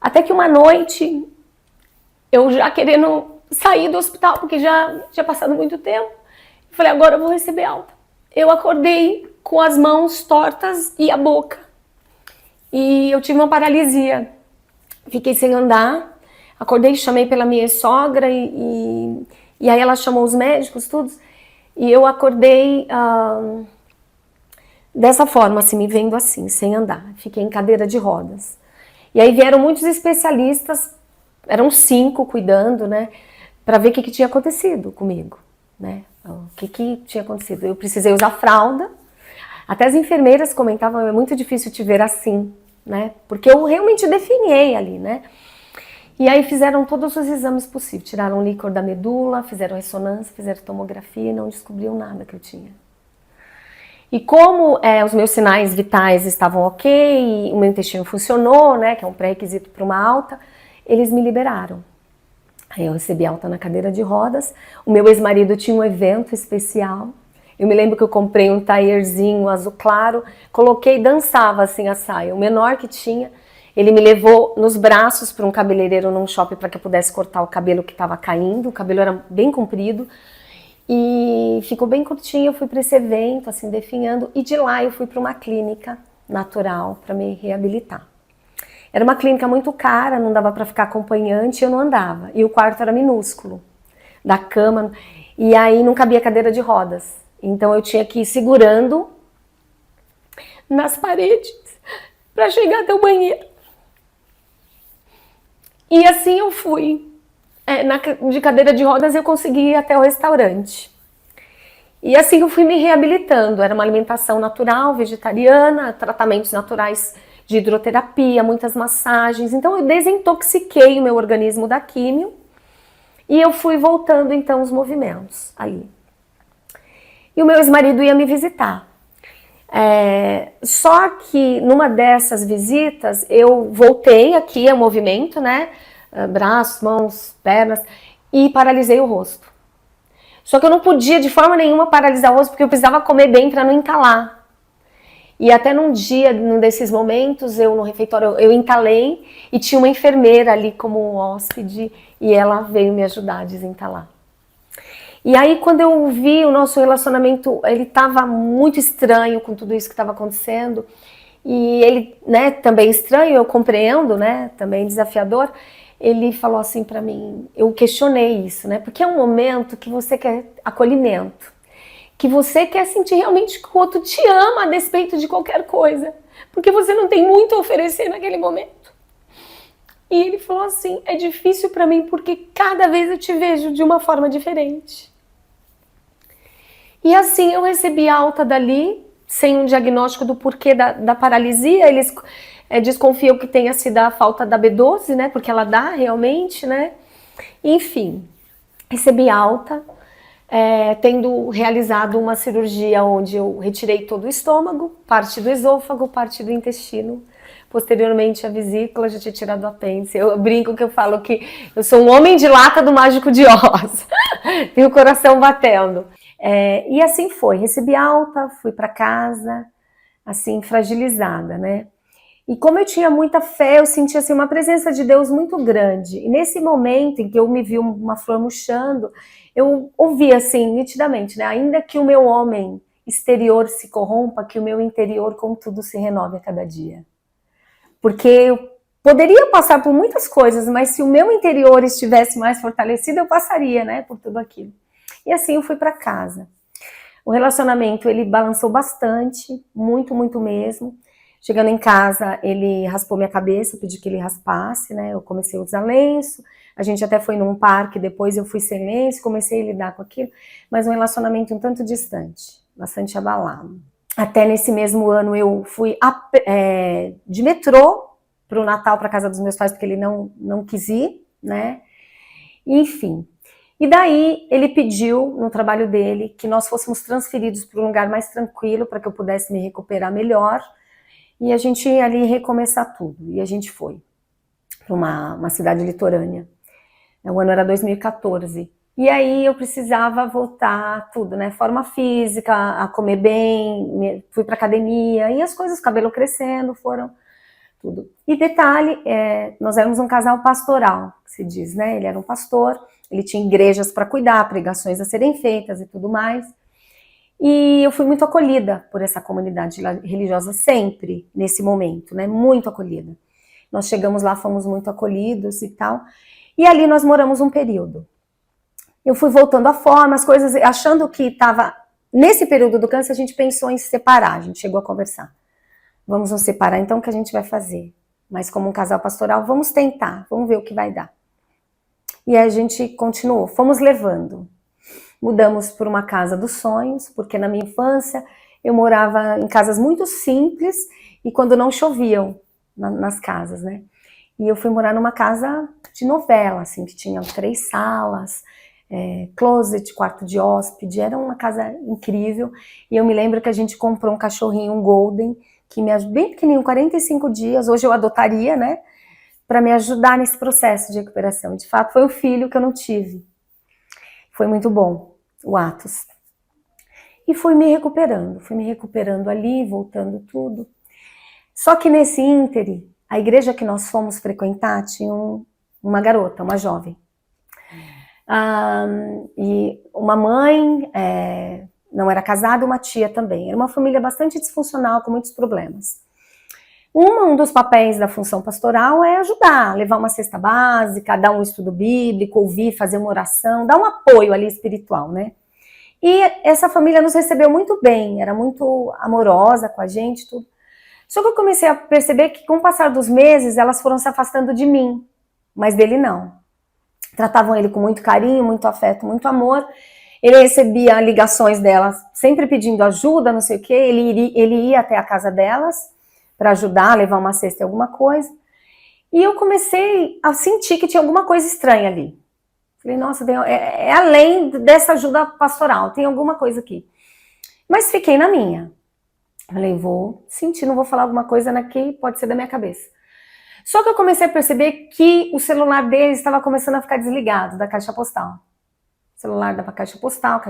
Até que uma noite, eu já querendo sair do hospital, porque já tinha passado muito tempo, falei, agora eu vou receber alta. Eu acordei com as mãos tortas e a boca. E eu tive uma paralisia. Fiquei sem andar. Acordei, chamei pela minha sogra e aí ela chamou os médicos, tudo. E eu acordei dessa forma, assim, me vendo assim, sem andar. Fiquei em cadeira de rodas. E aí vieram muitos especialistas, eram 5 cuidando, né, para ver o que tinha acontecido comigo, né? O que tinha acontecido. Eu precisei usar fralda. Até as enfermeiras comentavam, é muito difícil te ver assim, né? Porque eu realmente definhei ali, né? E aí fizeram todos os exames possíveis, tiraram o líquor da medula, fizeram ressonância, fizeram tomografia e não descobriam nada que eu tinha. E como os meus sinais vitais estavam ok, o meu intestino funcionou, né, que é um pré-requisito para uma alta, eles me liberaram. Aí eu recebi alta na cadeira de rodas, o meu ex-marido tinha um evento especial, eu me lembro que eu comprei um taierzinho azul claro, coloquei e dançava assim a saia, o menor que tinha. Ele me levou nos braços para um cabeleireiro num shopping para que eu pudesse cortar o cabelo que estava caindo, o cabelo era bem comprido. E ficou bem curtinho, eu fui para esse evento, assim, definhando, e de lá eu fui para uma clínica natural para me reabilitar. Era uma clínica muito cara, não dava para ficar acompanhante, eu não andava. E o quarto era minúsculo, da cama, e aí não cabia cadeira de rodas. Então eu tinha que ir segurando nas paredes para chegar até o banheiro. E assim eu fui. De cadeira de rodas eu consegui ir até o restaurante. E assim eu fui me reabilitando. Era uma alimentação natural, vegetariana, tratamentos naturais de hidroterapia, muitas massagens. Então eu desintoxiquei o meu organismo da químio e eu fui voltando então os movimentos ali. E o meu ex-marido ia me visitar. Só que numa dessas visitas eu voltei aqui ao movimento, né? Braços, mãos, pernas, e paralisei o rosto. Só que eu não podia de forma nenhuma paralisar o rosto porque eu precisava comer bem para não entalar. E até num dia, num desses momentos, eu no refeitório, eu entalei e tinha uma enfermeira ali como hóspede e ela veio me ajudar a desentalar. E aí quando eu vi o nosso relacionamento, ele estava muito estranho com tudo isso que estava acontecendo. E ele, né, também estranho, eu compreendo, né, também desafiador. Ele falou assim para mim, eu questionei isso, né, porque é um momento que você quer acolhimento, que você quer sentir realmente que o outro te ama a despeito de qualquer coisa, porque você não tem muito a oferecer naquele momento. E ele falou assim, é difícil para mim porque cada vez eu te vejo de uma forma diferente. E assim eu recebi alta dali, sem um diagnóstico do porquê da paralisia. Eles desconfiam que tenha sido a falta da B12, né? Porque ela dá realmente, né? Enfim, recebi alta, tendo realizado uma cirurgia onde eu retirei todo o estômago, parte do esôfago, parte do intestino. Posteriormente a vesícula, já tinha tirado o apêndice. Eu brinco que eu falo que eu sou um homem de lata do Mágico de Oz. Tenho o coração batendo. E assim foi, recebi alta, fui para casa, assim, fragilizada, né? E como eu tinha muita fé, eu senti assim, uma presença de Deus muito grande. E nesse momento em que eu me vi uma flor murchando, eu ouvi assim, nitidamente, né? Ainda que o meu homem exterior se corrompa, que o meu interior, contudo, se renove a cada dia. Porque eu poderia passar por muitas coisas, mas se o meu interior estivesse mais fortalecido, eu passaria, né, por tudo aquilo. E assim eu fui para casa. O relacionamento, ele balançou bastante, muito, muito mesmo. Chegando em casa, ele raspou minha cabeça, eu pedi que ele raspasse, né? Eu comecei a usar lenço, a gente até foi num parque, depois eu fui sem lenço, comecei a lidar com aquilo, mas um relacionamento um tanto distante, bastante abalado. Até nesse mesmo ano eu fui de metrô para o Natal, para casa dos meus pais, porque ele não quis ir, né? Enfim. E daí ele pediu no trabalho dele que nós fôssemos transferidos para um lugar mais tranquilo, para que eu pudesse me recuperar melhor, e a gente ia ali recomeçar tudo. E a gente foi para uma cidade litorânea. O ano era 2014. E aí eu precisava voltar tudo, né? Forma física, a comer bem, fui para academia, e as coisas, cabelo crescendo, foram tudo. E detalhe, nós éramos um casal pastoral, que se diz, né? Ele era um pastor, ele tinha igrejas para cuidar, pregações a serem feitas e tudo mais. E eu fui muito acolhida por essa comunidade religiosa sempre, nesse momento, né? Muito acolhida. Nós chegamos lá, fomos muito acolhidos e tal. E ali nós moramos um período. Eu fui voltando à forma, as coisas, achando que estava... Nesse período do câncer, a gente pensou em se separar, a gente chegou a conversar. Vamos nos separar, então, o que a gente vai fazer? Mas como um casal pastoral, vamos tentar, vamos ver o que vai dar. E aí a gente continuou, fomos levando. Mudamos para uma casa dos sonhos, porque na minha infância eu morava em casas muito simples e quando não choviam nas casas, né? E eu fui morar numa casa de novela, assim, que tinha 3 salas, closet, quarto de hóspede, era uma casa incrível. E eu me lembro que a gente comprou um cachorrinho, um golden, que me ajudou, bem pequenininho, 45 dias, hoje eu adotaria, né? Para me ajudar nesse processo de recuperação. De fato, foi o filho que eu não tive. Foi muito bom, o Atos. E fui me recuperando ali, voltando tudo. Só que nesse íntere, a igreja que nós fomos frequentar tinha uma garota, uma jovem. E uma mãe, não era casada, uma tia também. Era uma família bastante disfuncional, com muitos problemas. Um dos papéis da função pastoral é ajudar, levar uma cesta básica, dar um estudo bíblico, ouvir, fazer uma oração, dar um apoio ali espiritual, né? E essa família nos recebeu muito bem, era muito amorosa com a gente, tudo. Só que eu comecei a perceber que com o passar dos meses, elas foram se afastando de mim, mas dele não. Tratavam ele com muito carinho, muito afeto, muito amor. Ele recebia ligações delas, sempre pedindo ajuda, não sei o quê. Ele ia até a casa delas para ajudar, levar uma cesta e alguma coisa. E eu comecei a sentir que tinha alguma coisa estranha ali. Falei, nossa, é além dessa ajuda pastoral, tem alguma coisa aqui. Mas fiquei na minha. Falei, vou sentir, não vou falar alguma coisa aqui, pode ser da minha cabeça. Só que eu comecei a perceber que o celular dele estava começando a ficar desligado da caixa postal. O celular dava caixa postal,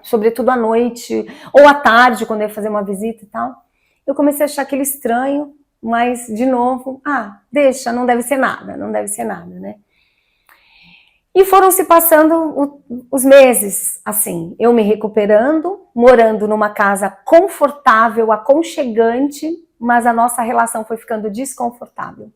sobretudo à noite, ou à tarde, quando eu ia fazer uma visita e tal. Eu comecei a achar aquilo estranho, mas, de novo, deixa, não deve ser nada, né? E foram se passando os meses, assim, eu me recuperando, morando numa casa confortável, aconchegante, mas a nossa relação foi ficando desconfortável.